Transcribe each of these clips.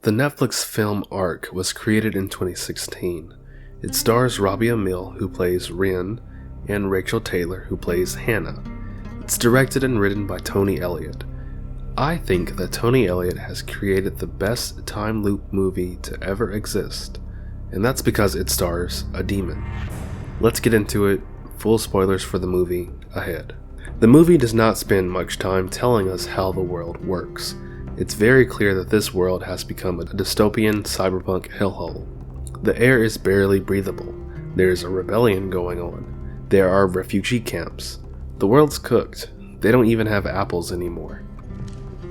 The Netflix film Ark was created in 2016. It stars Robbie Amell, who plays Ren, and Rachel Taylor, who plays Hannah. It's directed and written by Tony Elliott. I think that Tony Elliott has created the best time loop movie to ever exist, and that's because it stars a demon. Let's get into it. Full spoilers for the movie ahead. The movie does not spend much time telling us how the world works. It's very clear that this world has become a dystopian cyberpunk hellhole. The air is barely breathable. There's a rebellion going on. There are refugee camps. The world's cooked. They don't even have apples anymore.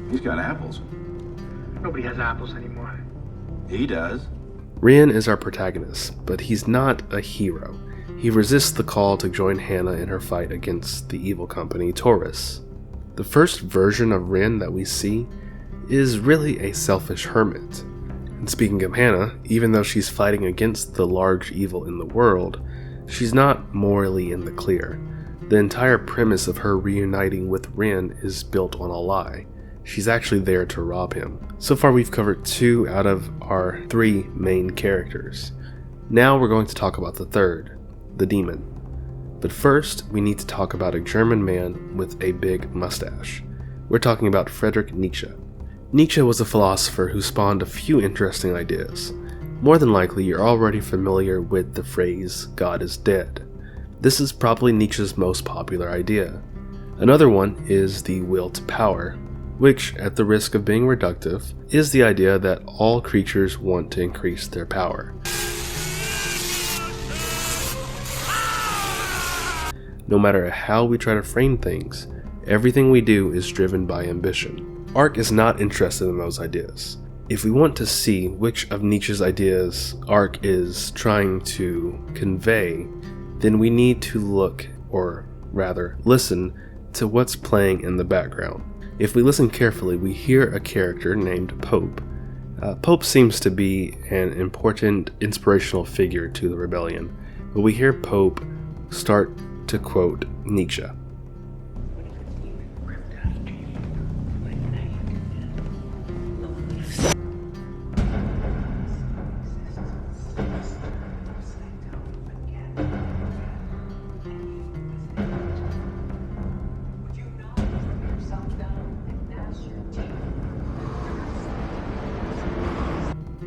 He's got apples. Nobody has apples anymore. He does. Ren is our protagonist, but he's not a hero. He resists the call to join Hannah in her fight against the evil company Taurus. The first version of Ren that we see is really a selfish hermit. And speaking of Hannah, even though she's fighting against the large evil in the world, she's not morally in the clear. The entire premise of her reuniting with Ren is built on a lie. She's actually there to rob him. So far we've covered 2 out of our 3 main characters. Now we're going to talk about the third, the demon. But first, we need to talk about a German man with a big mustache. We're talking about Friedrich Nietzsche. Nietzsche was a philosopher who spawned a few interesting ideas. More than likely, you're already familiar with the phrase, God is dead. This is probably Nietzsche's most popular idea. Another one is the will to power, which, at the risk of being reductive, is the idea that all creatures want to increase their power. No matter how we try to frame things, everything we do is driven by ambition. Ark is not interested in those ideas. If we want to see which of Nietzsche's ideas Ark is trying to convey, then we need to look, or rather listen, to what's playing in the background. If we listen carefully, we hear a character named Pope. Pope seems to be an important inspirational figure to the rebellion, but we hear Pope start to quote Nietzsche.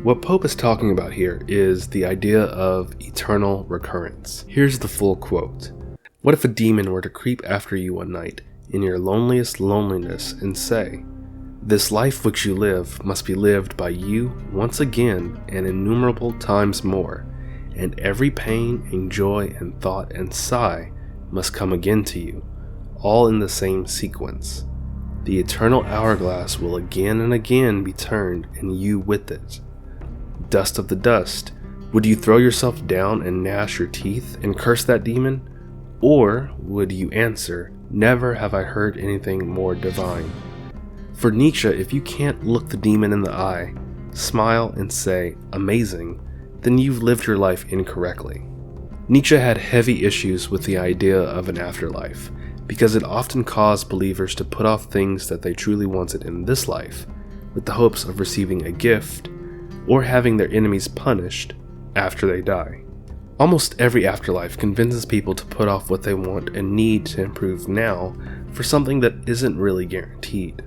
What Pope is talking about here is the idea of eternal recurrence. Here's the full quote. What if a demon were to creep after you one night in your loneliest loneliness and say, "This life which you live must be lived by you once again and innumerable times more, and every pain and joy and thought and sigh must come again to you, all in the same sequence. The eternal hourglass will again and again be turned, and you with it. Dust of the dust, would you throw yourself down and gnash your teeth and curse that demon? Or would you answer, never have I heard anything more divine?" For Nietzsche, if you can't look the demon in the eye, smile and say, "Amazing," then you've lived your life incorrectly. Nietzsche had heavy issues with the idea of an afterlife, because it often caused believers to put off things that they truly wanted in this life, with the hopes of receiving a gift, or having their enemies punished after they die. Almost every afterlife convinces people to put off what they want and need to improve now for something that isn't really guaranteed.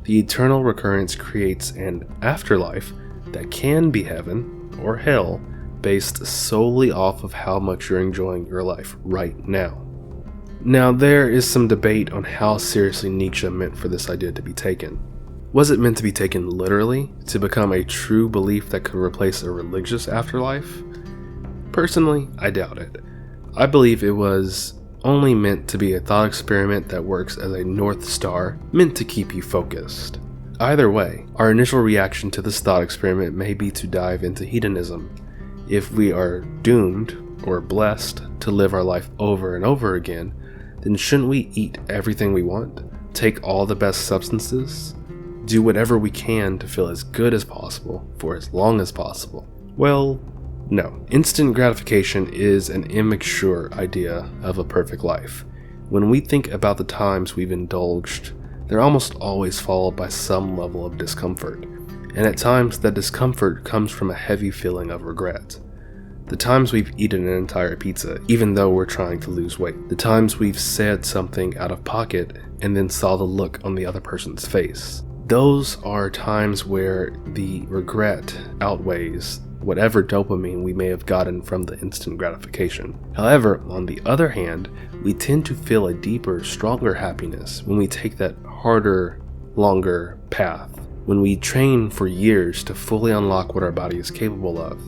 The eternal recurrence creates an afterlife that can be heaven or hell based solely off of how much you're enjoying your life right now. Now, there is some debate on how seriously Nietzsche meant for this idea to be taken. Was it meant to be taken literally, to become a true belief that could replace a religious afterlife? Personally, I doubt it. I believe it was only meant to be a thought experiment that works as a North Star, meant to keep you focused. Either way, our initial reaction to this thought experiment may be to dive into hedonism. If we are doomed, or blessed, to live our life over and over again, then shouldn't we eat everything we want, take all the best substances, do whatever we can to feel as good as possible for as long as possible? Well, no. Instant gratification is an immature idea of a perfect life. When we think about the times we've indulged, they're almost always followed by some level of discomfort. And at times that discomfort comes from a heavy feeling of regret. The times we've eaten an entire pizza, even though we're trying to lose weight. The times we've said something out of pocket and then saw the look on the other person's face. Those are times where the regret outweighs whatever dopamine we may have gotten from the instant gratification. However, on the other hand, we tend to feel a deeper, stronger happiness when we take that harder, longer path. When we train for years to fully unlock what our body is capable of,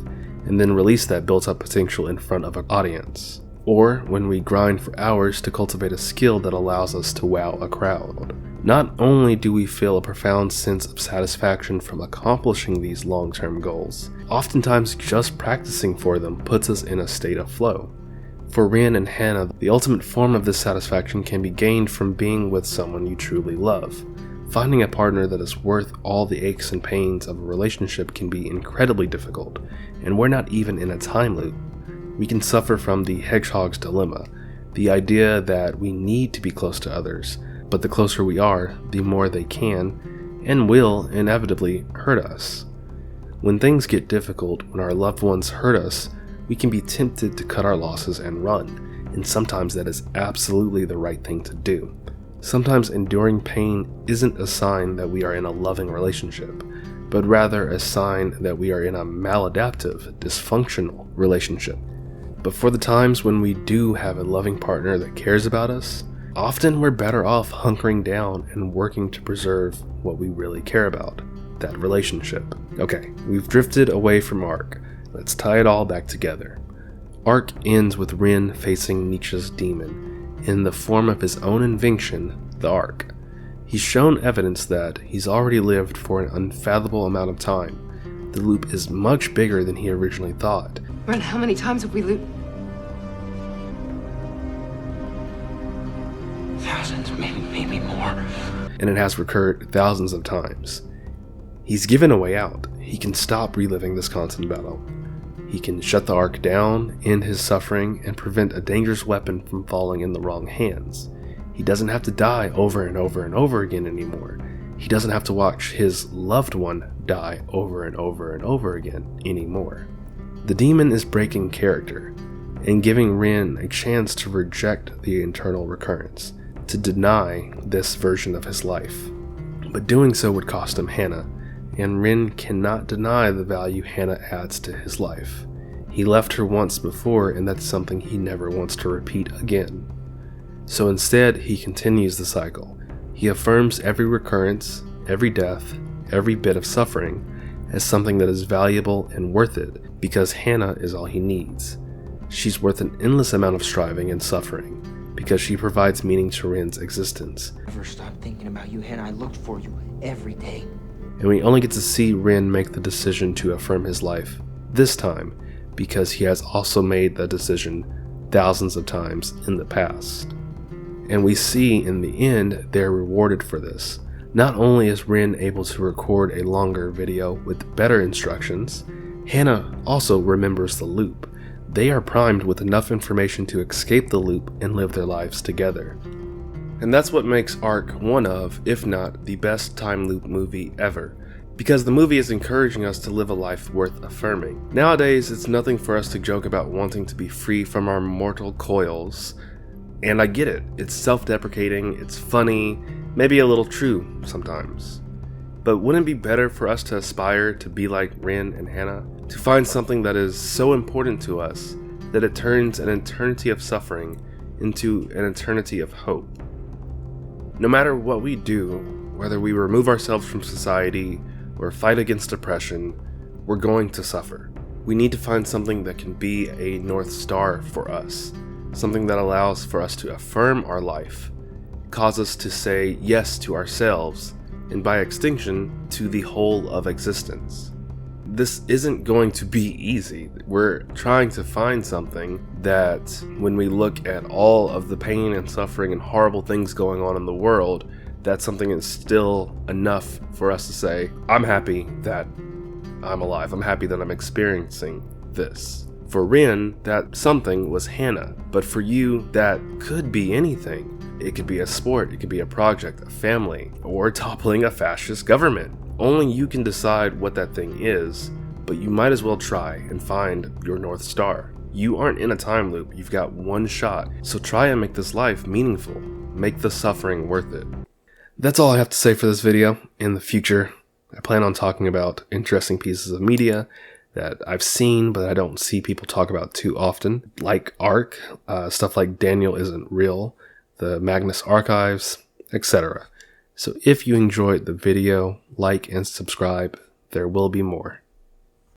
and then release that built-up potential in front of an audience. Or when we grind for hours to cultivate a skill that allows us to wow a crowd. Not only do we feel a profound sense of satisfaction from accomplishing these long-term goals, oftentimes just practicing for them puts us in a state of flow. For Rin and Hannah, the ultimate form of this satisfaction can be gained from being with someone you truly love. Finding a partner that is worth all the aches and pains of a relationship can be incredibly difficult, and we're not even in a time loop. We can suffer from the hedgehog's dilemma, the idea that we need to be close to others, but the closer we are, the more they can and will inevitably hurt us. When things get difficult, when our loved ones hurt us, we can be tempted to cut our losses and run, and sometimes that is absolutely the right thing to do. Sometimes enduring pain isn't a sign that we are in a loving relationship, but rather a sign that we are in a maladaptive, dysfunctional relationship. But for the times when we do have a loving partner that cares about us, often we're better off hunkering down and working to preserve what we really care about, that relationship. Okay, we've drifted away from Arc. Let's tie it all back together. Arc ends with Rin facing Nietzsche's demon in the form of his own invention, the Arc. He's shown evidence that he's already lived for an unfathomable amount of time. The loop is much bigger than he originally thought. Ren, how many times have we looped? Thousands, maybe more. And it has recurred thousands of times. He's given a way out. He can stop reliving this constant battle. He can shut the Arc down, end his suffering, and prevent a dangerous weapon from falling in the wrong hands. He doesn't have to die over and over and over again anymore. He doesn't have to watch his loved one die over and over and over again anymore. The demon is breaking character and giving Rin a chance to reject the internal recurrence, to deny this version of his life. But doing so would cost him Hannah, and Rin cannot deny the value Hannah adds to his life. He left her once before, and that's something he never wants to repeat again. So instead, he continues the cycle. He affirms every recurrence, every death, every bit of suffering as something that is valuable and worth it, because Hannah is all he needs. She's worth an endless amount of striving and suffering, because she provides meaning to Rin's existence. I never stopped thinking about you, Hannah. I looked for you every day. And we only get to see Rin make the decision to affirm his life this time, because he has also made the decision thousands of times in the past. And we see in the end they're rewarded for this. Not only is Rin able to record a longer video with better instructions, Hannah also remembers the loop. They are primed with enough information to escape the loop and live their lives together. And that's what makes Arc one of, if not the best time loop movie ever, because the movie is encouraging us to live a life worth affirming. Nowadays, it's nothing for us to joke about wanting to be free from our mortal coils, and I get it. It's self-deprecating, it's funny, maybe a little true sometimes. But wouldn't it be better for us to aspire to be like Rin and Hannah? To find something that is so important to us that it turns an eternity of suffering into an eternity of hope. No matter what we do, whether we remove ourselves from society or fight against depression, we're going to suffer. We need to find something that can be a North Star for us, something that allows for us to affirm our life, cause us to say yes to ourselves, and by extinction, to the whole of existence. This isn't going to be easy. We're trying to find something that, when we look at all of the pain and suffering and horrible things going on in the world, that something is still enough for us to say, I'm happy that I'm alive. I'm happy that I'm experiencing this. For Rin, that something was Hannah. But for you, that could be anything. It could be a sport, it could be a project, a family, or toppling a fascist government. Only you can decide what that thing is, but you might as well try and find your North Star. You aren't in a time loop, you've got one shot, so try and make this life meaningful. Make the suffering worth it. That's all I have to say for this video. In the future, I plan on talking about interesting pieces of media that I've seen but I don't see people talk about too often, like ARC, stuff like Daniel Isn't Real, the Magnus Archives, etc. So if you enjoyed the video, like and subscribe. There will be more.